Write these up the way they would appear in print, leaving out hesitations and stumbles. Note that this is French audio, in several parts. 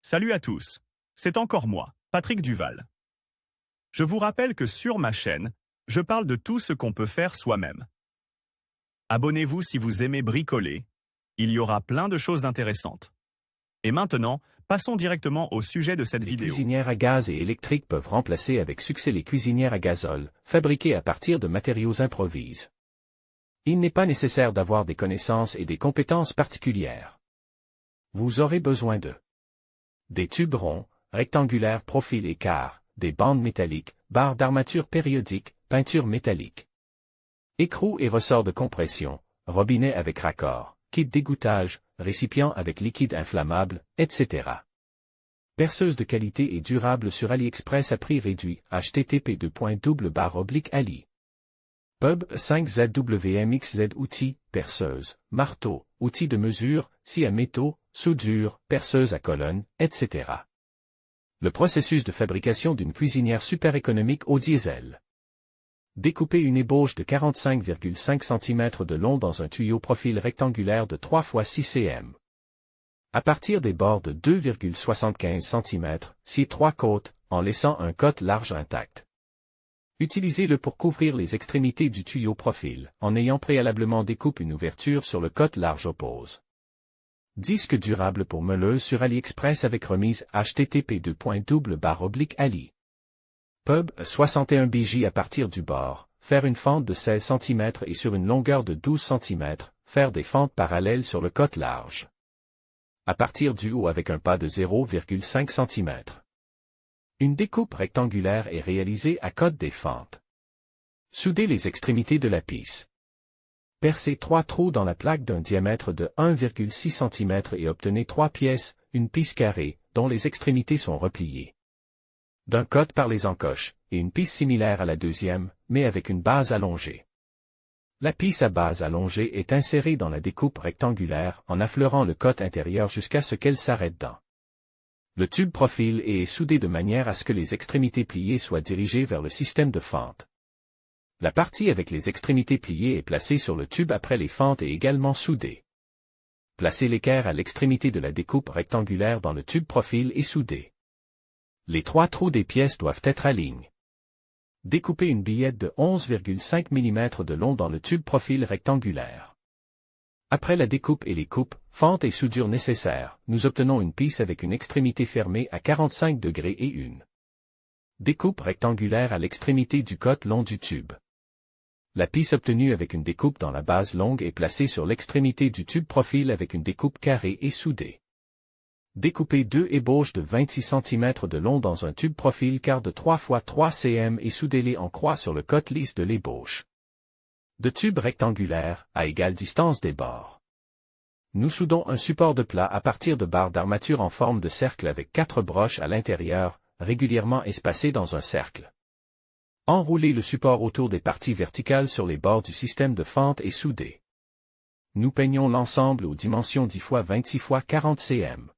Salut à tous, c'est encore moi, Patrick Duval. Je vous rappelle que sur ma chaîne, je parle de tout ce qu'on peut faire soi-même. Abonnez-vous si vous aimez bricoler, il y aura plein de choses intéressantes. Et maintenant, passons directement au sujet de cette vidéo. Les cuisinières à gaz et électriques peuvent remplacer avec succès les cuisinières à gazole, fabriquées à partir de matériaux improvisés. Il n'est pas nécessaire d'avoir des connaissances et des compétences particulières. Vous aurez besoin de des tubes ronds, rectangulaires profil écart, des bandes métalliques, barres d'armature périodique, peinture métallique, écrous et ressorts de compression, robinet avec raccord, kit d'égouttage, récipient avec liquide inflammable, etc. Perceuse de qualité et durable sur AliExpress à prix réduit, http://ali. Pub 5ZWMXZ outils, perceuse, marteau, outils de mesure, scie à métaux, soudure, perceuse à colonne, etc. Le processus de fabrication d'une cuisinière super économique au diesel. Découper une ébauche de 45,5 cm de long dans un tuyau profil rectangulaire de 3 x 6 cm. À partir des bords de 2,75 cm, scier 3 côtes, en laissant un côte large intact. Utilisez-le pour couvrir les extrémités du tuyau profil, en ayant préalablement découpé une ouverture sur le côte large oppose. Disque durable pour meuleuse sur AliExpress avec remise http://ali. Pub 61 bj à partir du bord, faire une fente de 16 cm et sur une longueur de 12 cm, faire des fentes parallèles sur le côte large. À partir du haut avec un pas de 0,5 cm. Une découpe rectangulaire est réalisée à côte des fentes. Soudez les extrémités de la pisse. Percez 3 trous dans la plaque d'un diamètre de 1,6 cm et obtenez 3 pièces, une pisse carrée, dont les extrémités sont repliées. D'un côté par les encoches, et une pisse similaire à la deuxième, mais avec une base allongée. La pisse à base allongée est insérée dans la découpe rectangulaire en affleurant le côte intérieur jusqu'à ce qu'elle s'arrête dans le tube profil et est soudé de manière à ce que les extrémités pliées soient dirigées vers le système de fente. La partie avec les extrémités pliées est placée sur le tube après les fentes et également soudée. Placez l'équerre à l'extrémité de la découpe rectangulaire dans le tube profil et soudez. Les 3 trous des pièces doivent être alignés. Découpez une billette de 11,5 mm de long dans le tube profil rectangulaire. Après la découpe et les coupes, fentes et soudures nécessaires, nous obtenons une pisse avec une extrémité fermée à 45 degrés et une découpe rectangulaire à l'extrémité du côté long du tube. La pisse obtenue avec une découpe dans la base longue est placée sur l'extrémité du tube profil avec une découpe carrée et soudée. Découpez 2 ébauches de 26 cm de long dans un tube profil quart de 3 x 3 cm et soudez-les en croix sur le côté lisse de l'ébauche. De tube rectangulaire, à égale distance des bords. Nous soudons un support de plat à partir de barres d'armature en forme de cercle avec 4 broches à l'intérieur, régulièrement espacées dans un cercle. Enroulez le support autour des parties verticales sur les bords du système de fente et soudez. Nous peignons l'ensemble aux dimensions 10 x 26 x 40 cm.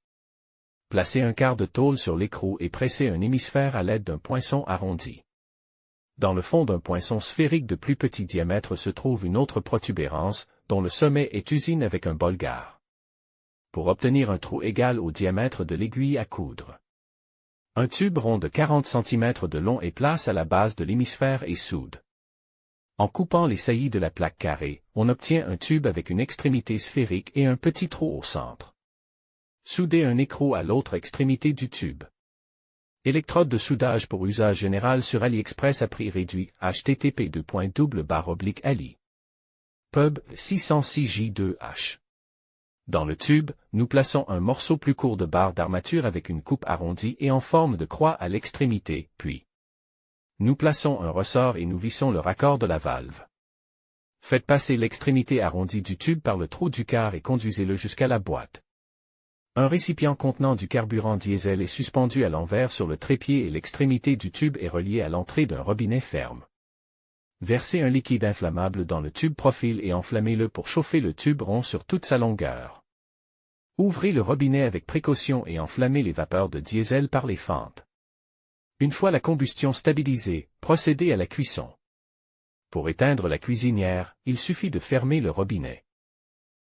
Placez un quart de tôle sur l'écrou et pressez un hémisphère à l'aide d'un poinçon arrondi. Dans le fond d'un poinçon sphérique de plus petit diamètre se trouve une autre protubérance, dont le sommet est usine avec un bolgar. Pour obtenir un trou égal au diamètre de l'aiguille à coudre. Un tube rond de 40 cm de long est placé à la base de l'hémisphère et soude. En coupant les saillies de la plaque carrée, on obtient un tube avec une extrémité sphérique et un petit trou au centre. Soudez un écrou à l'autre extrémité du tube. Électrode de soudage pour usage général sur AliExpress à prix réduit, http://ali. Pub 606J2H. Dans le tube, nous plaçons un morceau plus court de barre d'armature avec une coupe arrondie et en forme de croix à l'extrémité, puis nous plaçons un ressort et nous vissons le raccord de la valve. Faites passer l'extrémité arrondie du tube par le trou du quart et conduisez-le jusqu'à la boîte. Un récipient contenant du carburant diesel est suspendu à l'envers sur le trépied et l'extrémité du tube est reliée à l'entrée d'un robinet ferme. Versez un liquide inflammable dans le tube profil et enflammez-le pour chauffer le tube rond sur toute sa longueur. Ouvrez le robinet avec précaution et enflammez les vapeurs de diesel par les fentes. Une fois la combustion stabilisée, procédez à la cuisson. Pour éteindre la cuisinière, il suffit de fermer le robinet.